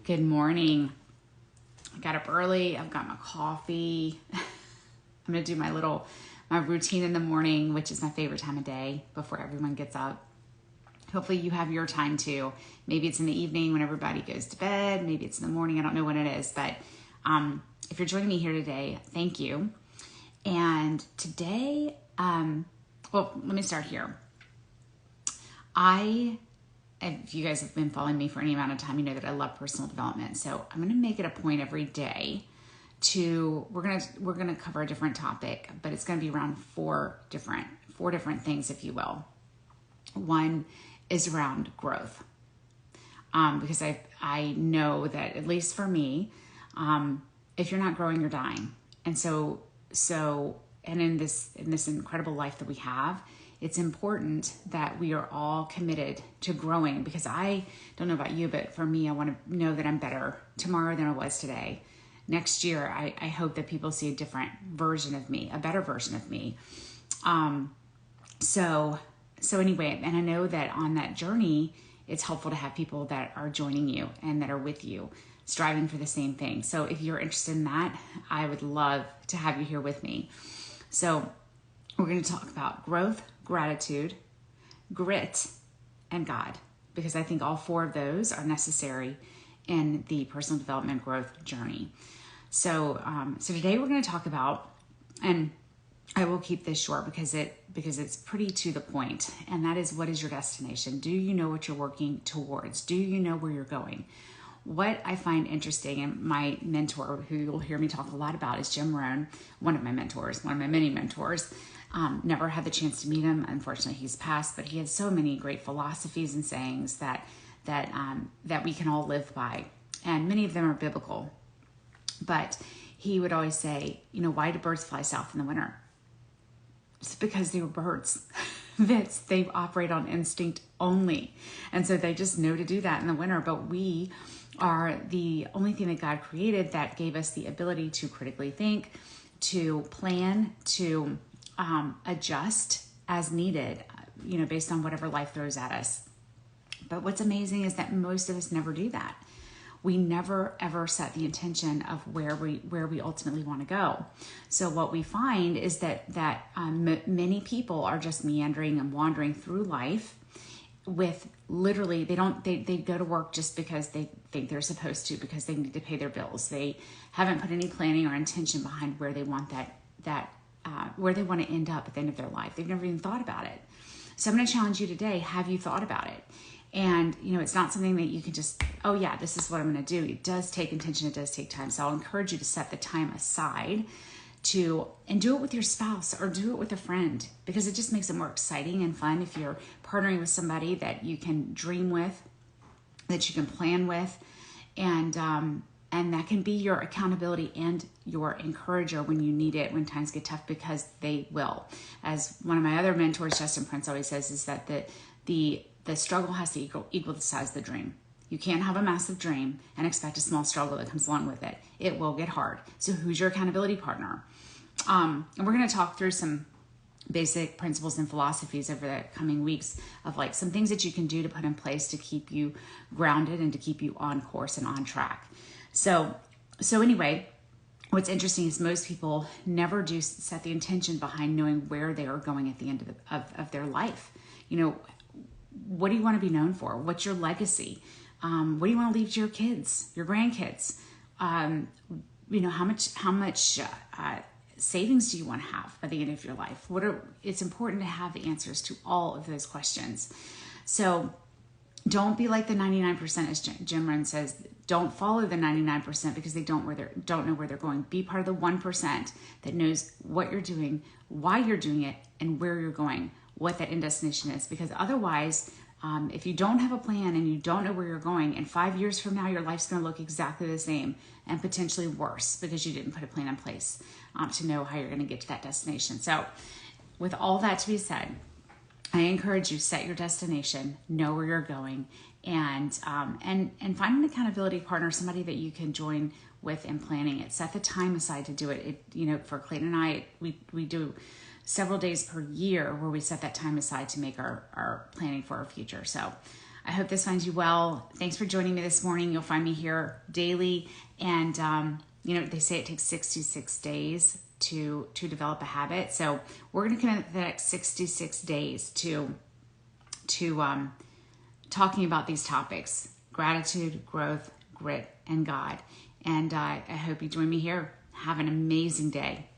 Good morning. I got up early. I've got my coffee. I'm going to do my routine in the morning, which is my favorite time of day before everyone gets up. Hopefully you have your time too. Maybe it's in the evening when everybody goes to bed. Maybe it's in the morning. I don't know when it is, but if you're joining me here today, thank you. And today, let me start here. If you guys have been following me for any amount of time, you know that I love personal development. So I'm going to make it a point every day we're going to cover a different topic, but it's going to be around four different things, if you will. One is around growth. Because I know that, at least for me, if you're not growing, you're dying. And and in this incredible life that we have, it's important that we are all committed to growing, because I don't know about you, but for me, I want to know that I'm better tomorrow than I was today. Next year, I hope that people see a different version of me, a better version of me. So anyway, and I know that on that journey, it's helpful to have people that are joining you and that are with you, striving for the same thing. So if you're interested in that, I would love to have you here with me. So we're going to talk about growth, gratitude, grit, and God, because I think all four of those are necessary in the personal development growth journey. So today we're going to talk about, and I will keep this short because it's pretty to the point, and that is, what is your destination? Do you know what you're working towards? Do you know where you're going? What I find interesting, and my mentor, who you'll hear me talk a lot about, is Jim Rohn, one of my many mentors. Never had the chance to meet him. Unfortunately, he's passed, but he had so many great philosophies and sayings that we can all live by. And many of them are biblical. But he would always say, why do birds fly south in the winter? It's because they were birds. They operate on instinct only. And so they just know to do that in the winter. But we are the only thing that God created that gave us the ability to critically think, to plan, to adjust as needed, based on whatever life throws at us. But what's amazing is that most of us never do that. We never ever set the intention of where we ultimately want to go. So what we find is that many people are just meandering and wandering through life with literally, they go to work just because they think they're supposed to, because they need to pay their bills. They haven't put any planning or intention behind where they want where they want to end up at the end of their life. They've never even thought about it. So I'm going to challenge you today. Have you thought about it? And, it's not something that you can just, oh yeah, this is what I'm going to do. It does take intention. It does take time. So I'll encourage you to set the time aside and do it with your spouse or do it with a friend, because it just makes it more exciting and fun if you're partnering with somebody that you can dream with, that you can plan with, and that can be your accountability and your encourager when you need it, when times get tough, because they will. As one of my other mentors, Justin Prince, always says, is that the struggle has to equal the size of the dream. You can't have a massive dream and expect a small struggle that comes along with it. It will get hard. So who's your accountability partner? And we're going to talk through some basic principles and philosophies over the coming weeks of some things that you can do to put in place to keep you grounded and to keep you on course and on track. So anyway, what's interesting is most people never do set the intention behind knowing where they are going at the end of their life. What do you want to be known for? What's your legacy? What do you want to leave to your kids, your grandkids? How much savings do you want to have by the end of your life? It's important to have the answers to all of those questions. So don't be like the 99%, as Jim Rohn says. Don't follow the 99% because they don't know where they're going. Be part of the 1% that knows what you're doing, why you're doing it, and where you're going, what that end destination is. Because otherwise, if you don't have a plan and you don't know where you're going, and 5 years from now, your life's going to look exactly the same and potentially worse because you didn't put a plan in place to know how you're going to get to that destination. So with all that to be said, I encourage you, set your destination, know where you're going, and find an accountability partner, somebody that you can join with in planning it. Set the time aside to do it. For Clayton and I, we do several days per year where we set that time aside to make our planning for our future. So I hope this finds you well. Thanks for joining me this morning. You'll find me here daily. And, they say it takes 66 days to develop a habit. So we're going to commit the next 66 days to talking about these topics: gratitude, growth, grit, and God. And I hope you join me here. Have an amazing day.